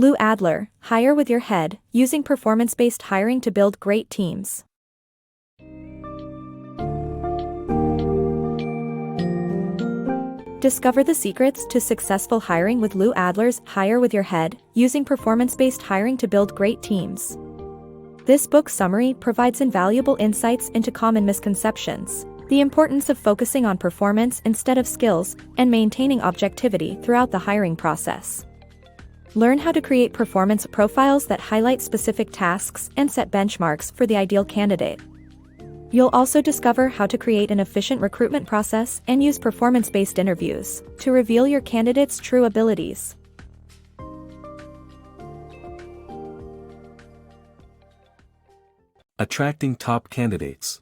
Lou Adler, Hire with Your Head, Using Performance-Based Hiring to Build Great Teams. Discover the secrets to successful hiring with Lou Adler's Hire with Your Head, Using Performance-Based Hiring to Build Great Teams. This book summary provides invaluable insights into common misconceptions, the importance of focusing on performance instead of skills, and maintaining objectivity throughout the hiring process. Learn how to create performance profiles that highlight specific tasks and set benchmarks for the ideal candidate. You'll also discover how to create an efficient recruitment process and use performance-based interviews to reveal your candidate's true abilities. Attracting top candidates.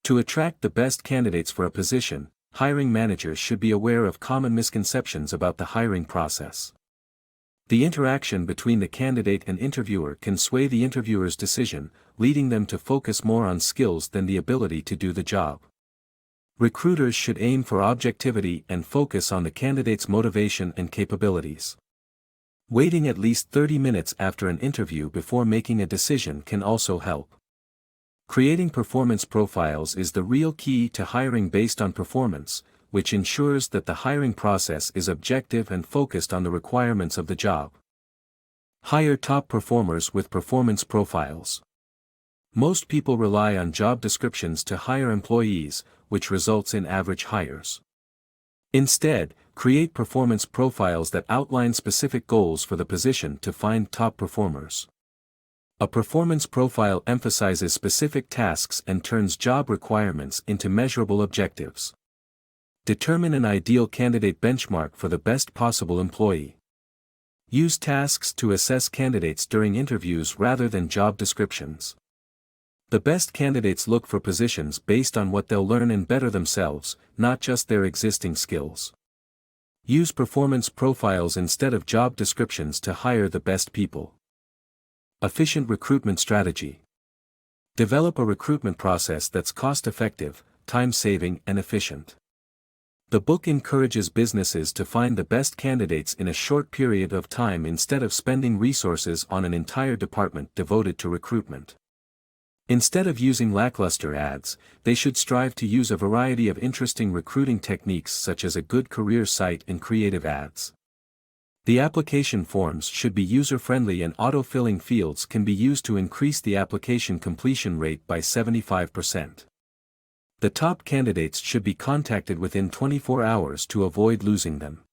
To attract the best candidates for a position, hiring managers should be aware of common misconceptions about the hiring process. The interaction between the candidate and interviewer can sway the interviewer's decision, leading them to focus more on skills than the ability to do the job. Recruiters should aim for objectivity and focus on the candidate's motivation and capabilities. Waiting at least 30 minutes after an interview before making a decision can also help. Creating performance profiles is the real key to hiring based on performance, which ensures that the hiring process is objective and focused on the requirements of the job. Hire top performers with performance profiles. Most people rely on job descriptions to hire employees, which results in average hires. Instead, create performance profiles that outline specific goals for the position to find top performers. A performance profile emphasizes specific tasks and turns job requirements into measurable objectives. Determine an ideal candidate benchmark for the best possible employee. Use tasks to assess candidates during interviews rather than job descriptions. The best candidates look for positions based on what they'll learn and better themselves, not just their existing skills. Use performance profiles instead of job descriptions to hire the best people. Efficient recruitment strategy. Develop a recruitment process that's cost-effective, time-saving, and efficient. The book encourages businesses to find the best candidates in a short period of time instead of spending resources on an entire department devoted to recruitment. Instead of using lackluster ads, they should strive to use a variety of interesting recruiting techniques such as a good career site and creative ads. The application forms should be user-friendly and auto-filling fields can be used to increase the application completion rate by 75%. The top candidates should be contacted within 24 hours to avoid losing them.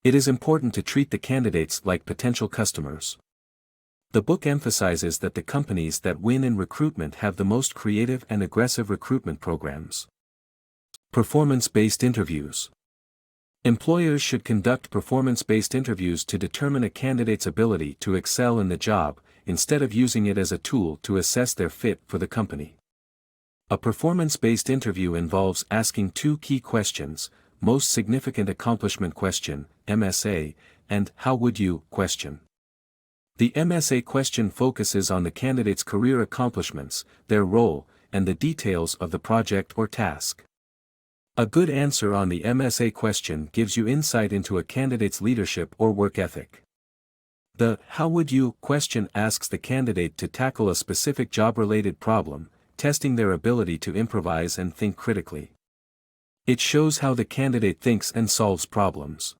It is important to treat the candidates like potential customers. The book emphasizes that the companies that win in recruitment have the most creative and aggressive recruitment programs. Performance-based interviews. Employers should conduct performance-based interviews to determine a candidate's ability to excel in the job, instead of using it as a tool to assess their fit for the company. A performance-based interview involves asking two key questions: Most Significant Accomplishment question, MSA, and How Would You question. The MSA question focuses on the candidate's career accomplishments, their role, and the details of the project or task. A good answer on the MSA question gives you insight into a candidate's leadership or work ethic. The How Would You question asks the candidate to tackle a specific job-related problem, testing their ability to improvise and think critically. It shows how the candidate thinks and solves problems.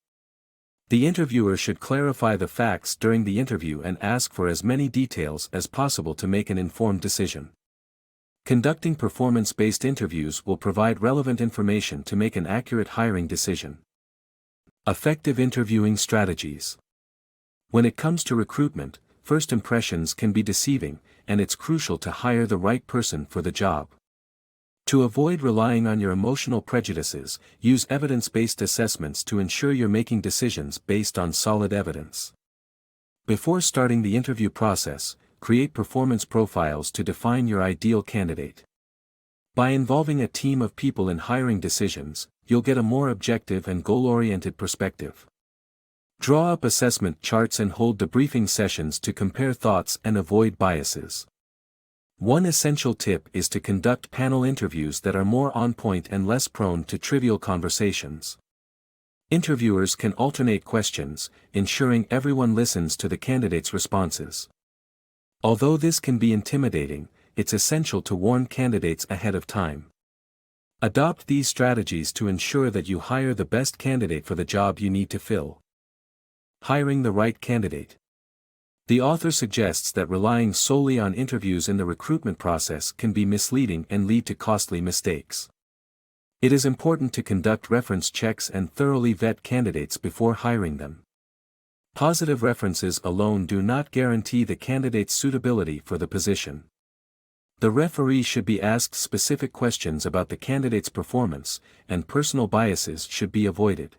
The interviewer should clarify the facts during the interview and ask for as many details as possible to make an informed decision. Conducting performance-based interviews will provide relevant information to make an accurate hiring decision. Effective interviewing strategies. When it comes to recruitment, first impressions can be deceiving, and it's crucial to hire the right person for the job. To avoid relying on your emotional prejudices, use evidence-based assessments to ensure you're making decisions based on solid evidence. Before starting the interview process, create performance profiles to define your ideal candidate. By involving a team of people in hiring decisions, you'll get a more objective and goal-oriented perspective. Draw up assessment charts and hold debriefing sessions to compare thoughts and avoid biases. One essential tip is to conduct panel interviews that are more on point and less prone to trivial conversations. Interviewers can alternate questions, ensuring everyone listens to the candidate's responses. Although this can be intimidating, it's essential to warn candidates ahead of time. Adopt these strategies to ensure that you hire the best candidate for the job you need to fill. Hiring the right candidate. The author suggests that relying solely on interviews in the recruitment process can be misleading and lead to costly mistakes. It is important to conduct reference checks and thoroughly vet candidates before hiring them. Positive references alone do not guarantee the candidate's suitability for the position. The referee should be asked specific questions about the candidate's performance, and personal biases should be avoided.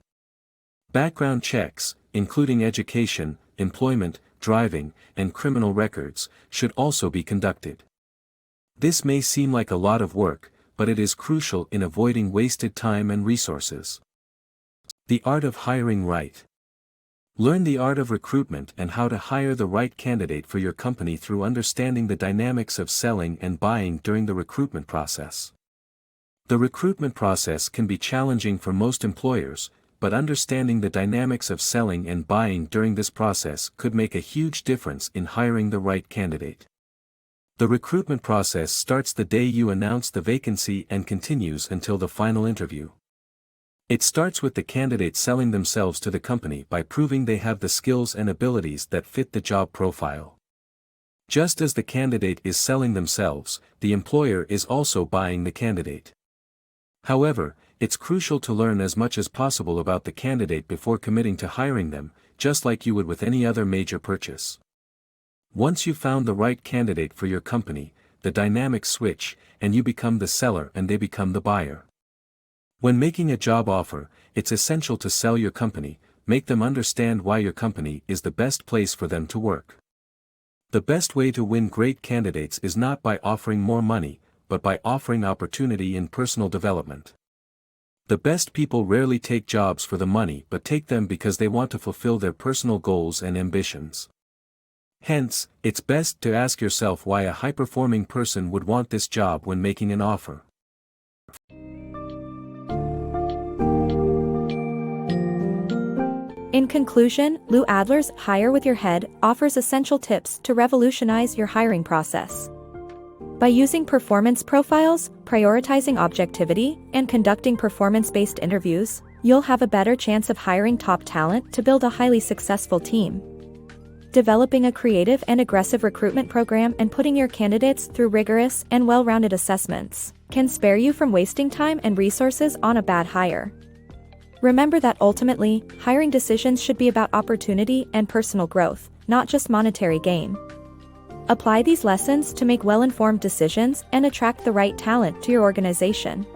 Background checks, including education, employment, driving, and criminal records, should also be conducted. This may seem like a lot of work, but it is crucial in avoiding wasted time and resources. The art of hiring right. Learn the art of recruitment and how to hire the right candidate for your company through understanding the dynamics of selling and buying during the recruitment process. The recruitment process can be challenging for most employers, but understanding the dynamics of selling and buying during this process could make a huge difference in hiring the right candidate. The recruitment process starts the day you announce the vacancy and continues until the final interview. It starts with the candidate selling themselves to the company by proving they have the skills and abilities that fit the job profile. Just as the candidate is selling themselves, the employer is also buying the candidate. However, it's crucial to learn as much as possible about the candidate before committing to hiring them, just like you would with any other major purchase. Once you've found the right candidate for your company, the dynamics switch, and you become the seller and they become the buyer. When making a job offer, it's essential to sell your company, make them understand why your company is the best place for them to work. The best way to win great candidates is not by offering more money, but by offering opportunity in personal development. The best people rarely take jobs for the money but take them because they want to fulfill their personal goals and ambitions. Hence, it's best to ask yourself why a high-performing person would want this job when making an offer. In conclusion, Lou Adler's Hire with Your Head offers essential tips to revolutionize your hiring process. By using performance profiles, prioritizing objectivity, and conducting performance-based interviews, you'll have a better chance of hiring top talent to build a highly successful team. Developing a creative and aggressive recruitment program and putting your candidates through rigorous and well-rounded assessments can spare you from wasting time and resources on a bad hire. Remember that ultimately, hiring decisions should be about opportunity and personal growth, not just monetary gain. Apply these lessons to make well-informed decisions and attract the right talent to your organization.